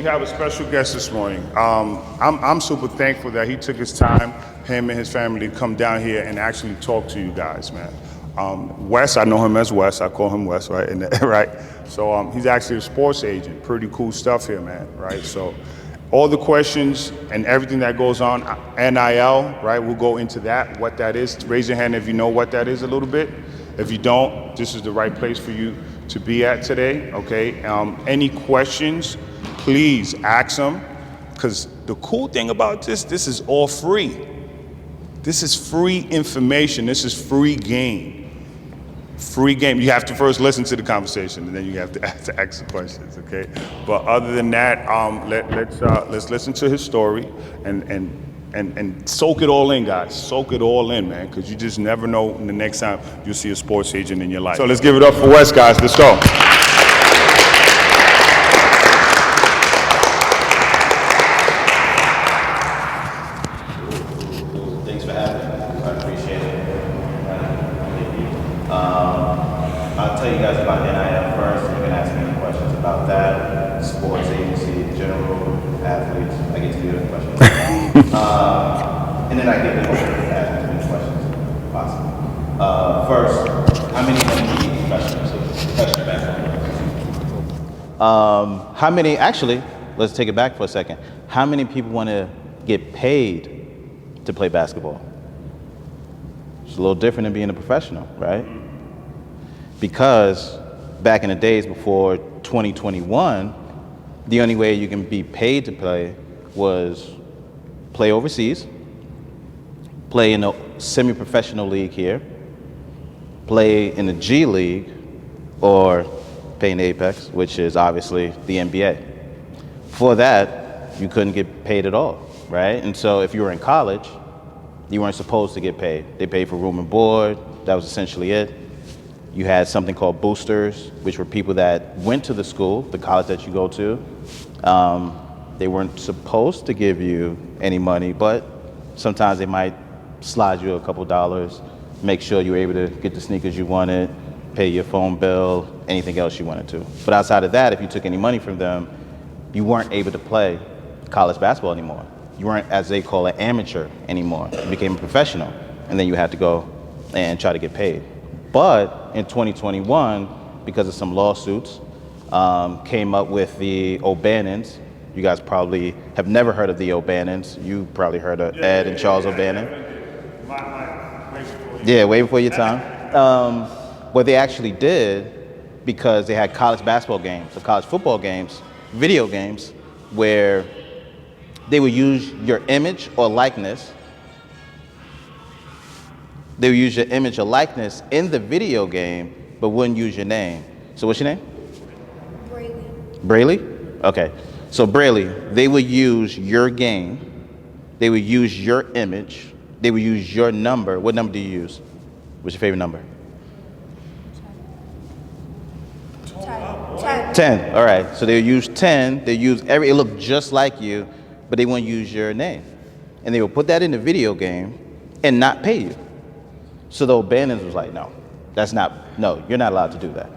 We have a special guest this morning. I'm super thankful that he took his time, him and his family, to come down here and actually talk to you guys, man. Wes, I know him as Wes. I call him Wes, right? Right. So he's actually a sports agent. Pretty cool stuff here, man. Right. So all the questions and everything that goes on, NIL, right? We'll go into that, what that is. Raise your hand if you know what that is a little bit. If you don't, this is the right place for you to be at today. Okay. Any questions? Please ask them, because the cool thing about this is all free. This is free information. This is free game. Free game. You have to first listen to the conversation, and then you have to ask the questions, okay? But other than that, let's listen to his story and soak it all in, guys. Soak it all in, man, because you just never know the next time you'll see a sports agent in your life. So let's give it up for Wes, guys. Let's go. I'll tell you guys about NIL first, and you can ask me any questions about that, sports agency in general, athletes. I get to do the questions. And then I get to ask as many questions as possible. First, how many want to be professional basketball? How many, actually, let's take it back for a second. How many people want to get paid to play basketball? It's a little different than being a professional, right? Because back in the days before 2021, the only way you can be paid to play was play overseas, play in a semi-professional league here, play in the G League, or play in Apex, which is obviously the NBA. For that, you couldn't get paid at all, right? And so if you were in college, you weren't supposed to get paid. They paid for room and board. That was essentially it. You had something called boosters, which were people that went to the school, the college that you go to. They weren't supposed to give you any money, but sometimes they might slide you a couple dollars, make sure you were able to get the sneakers you wanted, pay your phone bill, anything else you wanted to. But outside of that, if you took any money from them, you weren't able to play college basketball anymore. You weren't, as they call it, amateur anymore. You became a professional, and then you had to go and try to get paid. But in 2021, because of some lawsuits, came up with the O'Bannons. You guys probably have never heard of the O'Bannons. You probably heard of Ed and Charles O'Bannon. Yeah, way before your time. What they actually did, because they had college basketball games or college football games, video games, where they would use your image or likeness. They would use your image or likeness in the video game, but wouldn't use your name. So what's your name? Brayley. Brayley? Okay. So Brayley, they would use your game. They would use your image. They would use your number. What number do you use? What's your favorite number? 10. 10. All right. So they would use 10. They use it looked just like you, but they wouldn't use your name. And they would put that in the video game and not pay you. So the O'Bannons was like, no, you're not allowed to do that.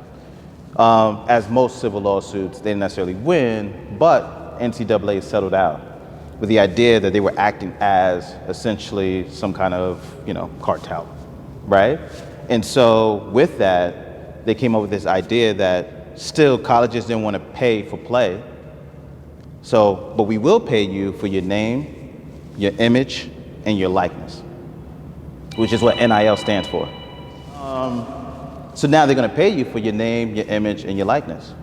As most civil lawsuits, they didn't necessarily win, but NCAA settled out with the idea that they were acting as essentially some kind of, cartel, right? And so with that, they came up with this idea that still colleges didn't want to pay for play. So, but we will pay you for your name, your image, and your likeness, which is what NIL stands for. So now they're going to pay you for your name, your image, and your likeness.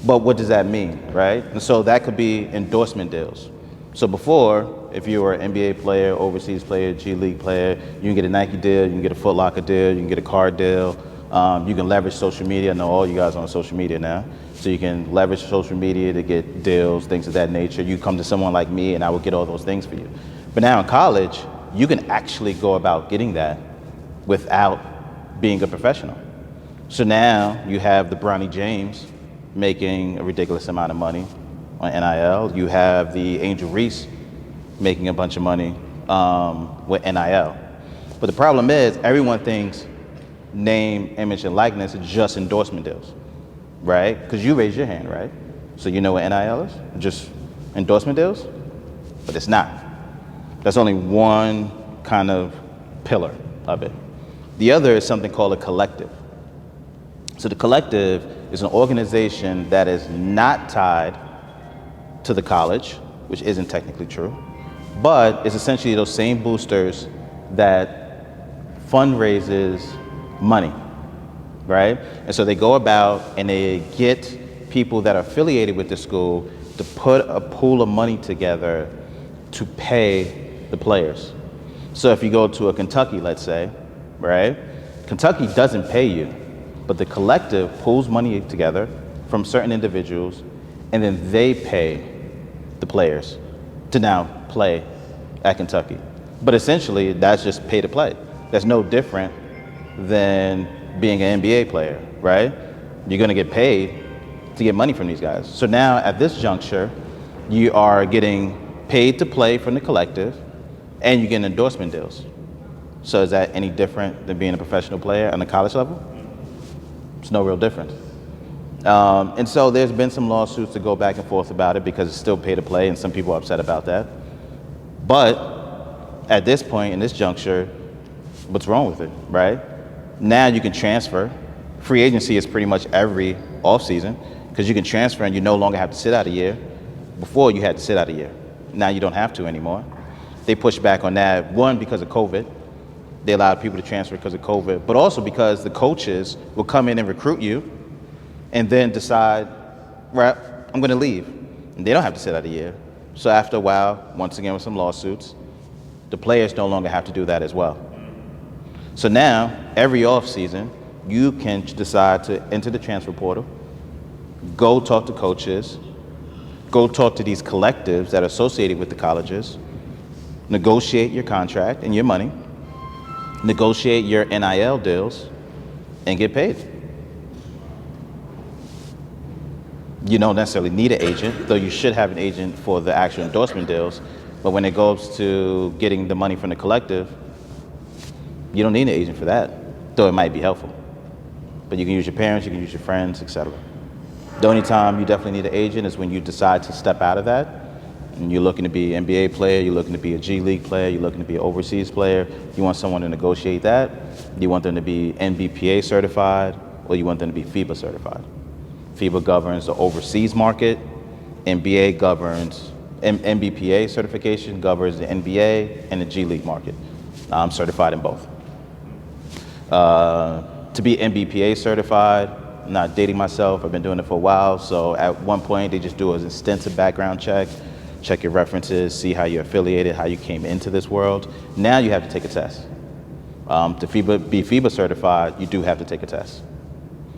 But what does that mean, right? And so that could be endorsement deals. So before, if you were an NBA player, overseas player, G League player, you can get a Nike deal, you can get a Foot Locker deal, you can get a car deal. You can leverage social media. I know all you guys are on social media now. So you can leverage social media to get deals, things of that nature. You come to someone like me and I will get all those things for you. But now in college, you can actually go about getting that without being a professional. So now you have the Bronny James making a ridiculous amount of money on NIL. You have the Angel Reese making a bunch of money with NIL. But the problem is everyone thinks name, image, and likeness are just endorsement deals, right? Because you raised your hand, right? So you know what NIL is? Just endorsement deals? But it's not. That's only one kind of pillar of it. The other is something called a collective. So the collective is an organization that is not tied to the college, which isn't technically true, but it's essentially those same boosters that fundraises money, right? And so they go about and they get people that are affiliated with the school to put a pool of money together to pay the players. So if you go to a Kentucky, let's say, right? Kentucky doesn't pay you, but the collective pulls money together from certain individuals, and then they pay the players to now play at Kentucky. But essentially, that's just pay to play. That's no different than being an NBA player, right? You're gonna get paid to get money from these guys. So now at this juncture, you are getting paid to play from the collective, and you get endorsement deals. So is that any different than being a professional player on the college level? It's no real difference. And so there's been some lawsuits to go back and forth about it because it's still pay to play, and some people are upset about that. But at this point, in this juncture, what's wrong with it, right? Now you can transfer. Free agency is pretty much every offseason because you can transfer and you no longer have to sit out a year. Before, you had to sit out a year. Now you don't have to anymore. They pushed back on that, one, because of COVID. They allowed people to transfer because of COVID, but also because the coaches will come in and recruit you and then decide, right, I'm going to leave. And they don't have to sit out a year. So after a while, once again with some lawsuits, the players no longer have to do that as well. So now, every offseason, you can decide to enter the transfer portal, go talk to coaches, go talk to these collectives that are associated with the colleges, negotiate your contract and your money, negotiate your NIL deals, and get paid. You don't necessarily need an agent, though you should have an agent for the actual endorsement deals. But when it goes to getting the money from the collective, you don't need an agent for that, though it might be helpful. But you can use your parents, you can use your friends, etc. The only time you definitely need an agent is when you decide to step out of that and you're looking to be an NBA player, you're looking to be a G League player, you're looking to be an overseas player. You want someone to negotiate that. You want them to be NBPA certified, or you want them to be FIBA certified. FIBA governs the overseas market. NBA governs, NBPA certification governs the NBA and the G League market. I'm certified in both. To be NBPA certified, I'm not dating myself, I've been doing it for a while, so at one point they just do an extensive background check your references, see how you're affiliated, how you came into this world. Now you have to take a test. To be FIBA certified, you do have to take a test.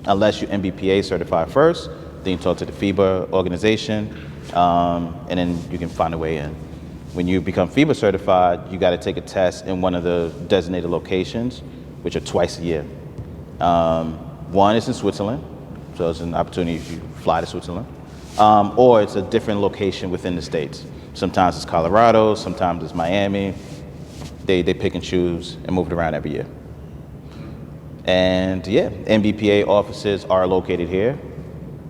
Unless you're NBPA certified first, then you talk to the FIBA organization, and then you can find a way in. When you become FIBA certified, you got to take a test in one of the designated locations, which are twice a year. One is in Switzerland, so it's an opportunity if you fly to Switzerland, or it's a different location within the States. Sometimes it's Colorado, sometimes it's Miami. They pick and choose and move it around every year. And yeah, NBPA offices are located here,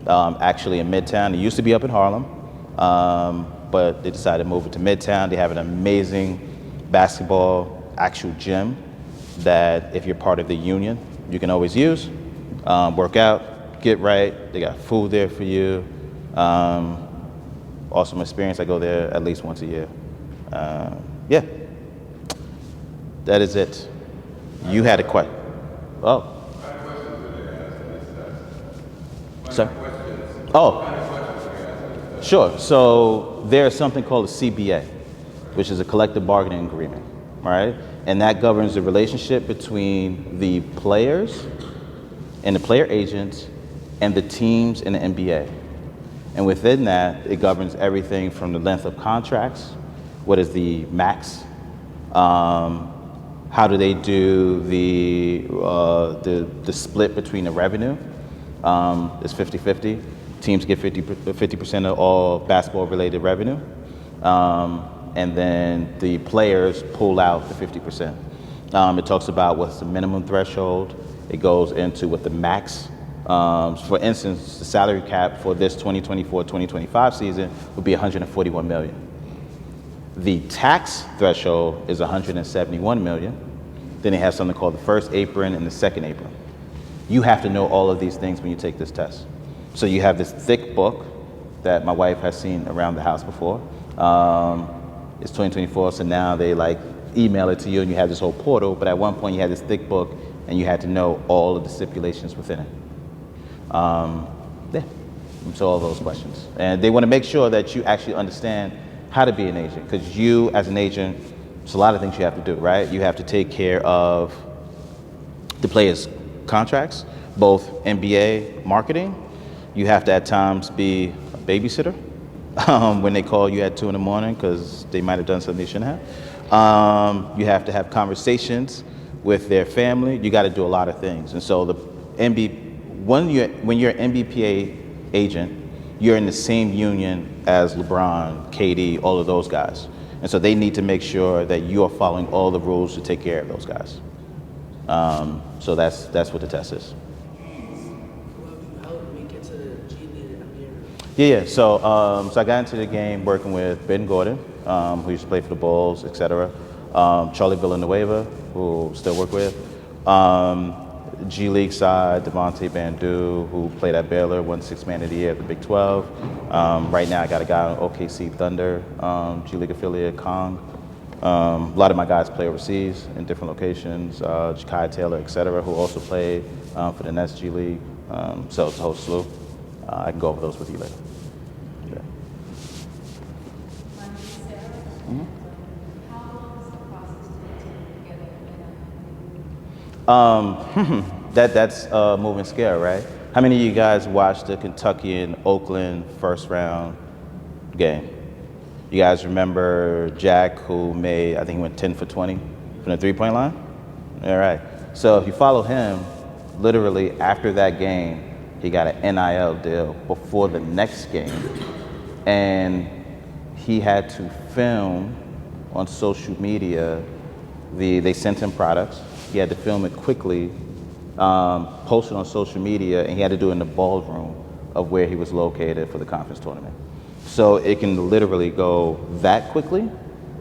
actually in Midtown. They used to be up in Harlem, but they decided to move it to Midtown. They have an amazing basketball actual gym that if you're part of the union, you can always use. Work out, get right. They got food there for you. Awesome experience. I go there at least once a year. Yeah, that is it. You had a question. Oh. Sir? Oh. Sure. So there's something called a CBA, which is a collective bargaining agreement, right? And that governs the relationship between the players and the player agents and the teams in the NBA. And within that, it governs everything from the length of contracts, what is the max, how do they do the split between the revenue? It's 50-50. Teams get 50% of all basketball-related revenue, and then the players pull out the 50%. It talks about what's the minimum threshold. It goes into what the max For instance, the salary cap for this 2024-2025 season would be $141 million. The tax threshold is $171 million. Then they have something called the first apron and the second apron. You have to know all of these things when you take this test. So you have this thick book that my wife has seen around the house before. It's 2024, so now they like email it to you and you have this whole portal, but at one point you had this thick book and you had to know all of the stipulations within it. Yeah, so all those questions. And they want to make sure that you actually understand how to be an agent, because you as an agent, there's a lot of things you have to do, right? You have to take care of the players' contracts, both NBA marketing. You have to at times be a babysitter when they call you at 2 in the morning because they might have done something they shouldn't have. You have to have conversations with their family. You got to do a lot of things. And so when you're an NBPA agent, you're in the same union as LeBron, KD, all of those guys. And so they need to make sure that you are following all the rules to take care of those guys. So that's what the test is. Yeah. So I got into the game working with Ben Gordon, who used to play for the Bulls, etc. Charlie Villanueva, who still work with. G League side, Devontae Bandu, who played at Baylor, won Sixth Man of the Year at the Big 12. Right now I got a guy on OKC Thunder, G League affiliate, Kong. A lot of my guys play overseas in different locations, Ja'Kai Taylor, etc., who also played for the Nets G League. So it's a whole slew. I can go over those with you later. Yeah. That's a moving scale, right? How many of you guys watched the Kentucky and Oakland first round game? You guys remember Jack, who made, I think he went 10 for 20 from the three-point line? All right. So if you follow him, literally after that game, he got an NIL deal before the next game. And he had to film on social media. They sent him products. He had to film it quickly, post it on social media, and he had to do it in the ballroom of where he was located for the conference tournament. So it can literally go that quickly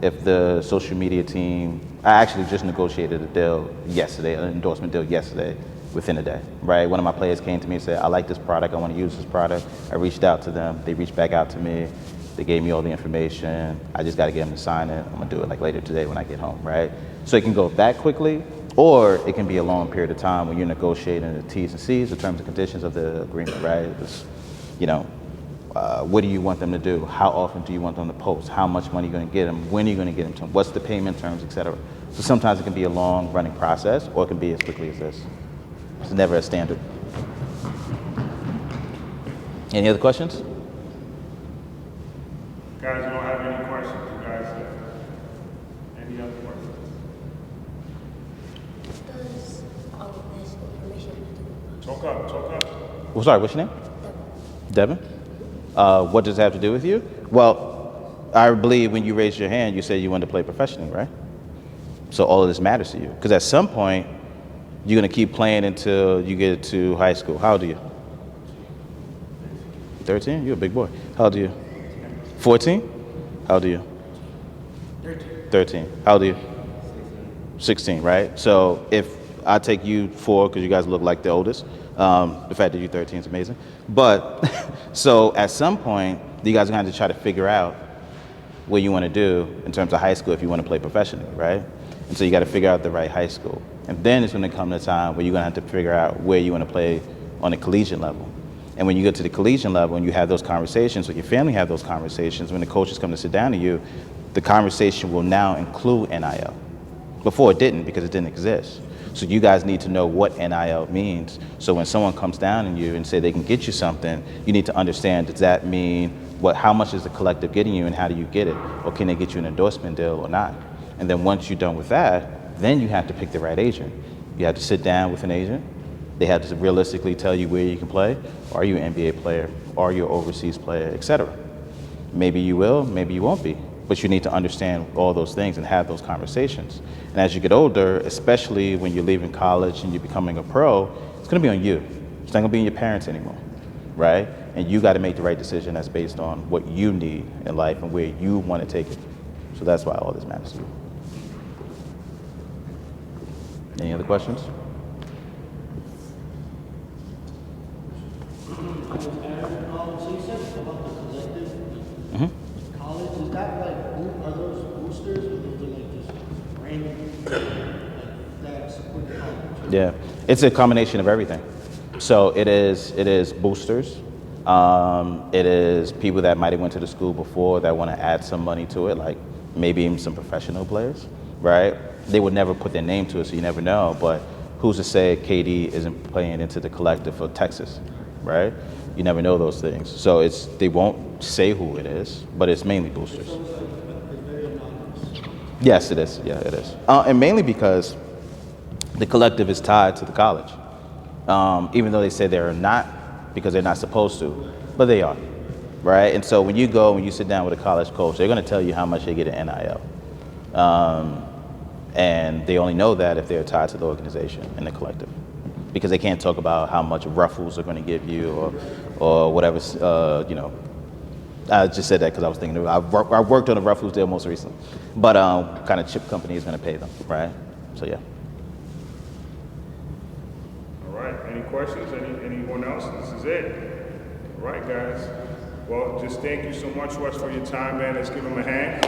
if the social media team, I actually just negotiated a deal yesterday, an endorsement deal yesterday, within a day, right? One of my players came to me and said, I like this product, I want to use this product. I reached out to them, they reached back out to me, they gave me all the information, I just got to get them to sign it. I'm going to do it like later today when I get home, right? So it can go that quickly, or it can be a long period of time when you're negotiating the T's and C's, the terms and conditions of the agreement, right? It's, what do you want them to do? How often do you want them to post? How much money are you going to get them? When are you going to get them to them? What's the payment terms, et cetera? So sometimes it can be a long running process, or it can be as quickly as this. It's never a standard. Any other questions? Guys, you don't have any questions? You guys have any other questions? Does all of this information Talk up. Well, sorry, what's your name? Devin? What does it have to do with you? Well, I believe when you raised your hand, you said you wanted to play professionally, right? So all of this matters to you. Because at some point, you're going to keep playing until you get to high school. How old are you? 13? You're a big boy. How old are you? 14? How old are you? 13. How old are you? 16, right? So if I take you 4, because you guys look like the oldest, the fact that you're 13 is amazing. But so at some point, you guys are going to have to try to figure out what you want to do in terms of high school if you want to play professionally, right? And so you got to figure out the right high school. And then it's going to come to a time where you're going to have to figure out where you want to play on the collegiate level. And when you go to the collegiate level and you have those conversations, or your family have those conversations, when the coaches come to sit down to you, the conversation will now include NIL. Before it didn't, because it didn't exist. So you guys need to know what NIL means. So when someone comes down on you and say they can get you something, you need to understand, does that mean how much is the collective getting you and how do you get it? Or can they get you an endorsement deal or not? And then once you're done with that, then you have to pick the right agent. You have to sit down with an agent. They have to realistically tell you where you can play. Are you an NBA player? Are you an overseas player, etc. Maybe you will, maybe you won't be. But you need to understand all those things and have those conversations. And as you get older, especially when you're leaving college and you're becoming a pro, it's going to be on you. It's not gonna be in your parents anymore, right? And you got to make the right decision that's based on what you need in life and where you want to take it. So that's why all this matters to you. Any other questions? So you said about the collective college, is that like, are those boosters or those are like just random people like, that support the college? Yeah, it's a combination of everything. So it is boosters. It is people that might have went to the school before that want to add some money to it, like maybe even some professional players, right? They would never put their name to it, so you never know. But who's to say KD isn't playing into the collective for Texas, right? You never know those things. So they won't say who it is, but it's mainly boosters. Yes, it is. Yeah, it is. And mainly because the collective is tied to the college. Even though they say they're not, because they're not supposed to, but they are, right? And so when you sit down with a college coach, they're going to tell you how much they get in NIL. And they only know that if they're tied to the organization and the collective, because they can't talk about how much Ruffles are going to give you or whatever, I just said that because I was thinking, I worked on a Ruffles deal most recently, but kind of chip company is going to pay them, right? So yeah. All right, any questions? Anyone else? This is it. All right, guys. Well, just thank you so much, Wes, for your time, man. Let's give him a hand.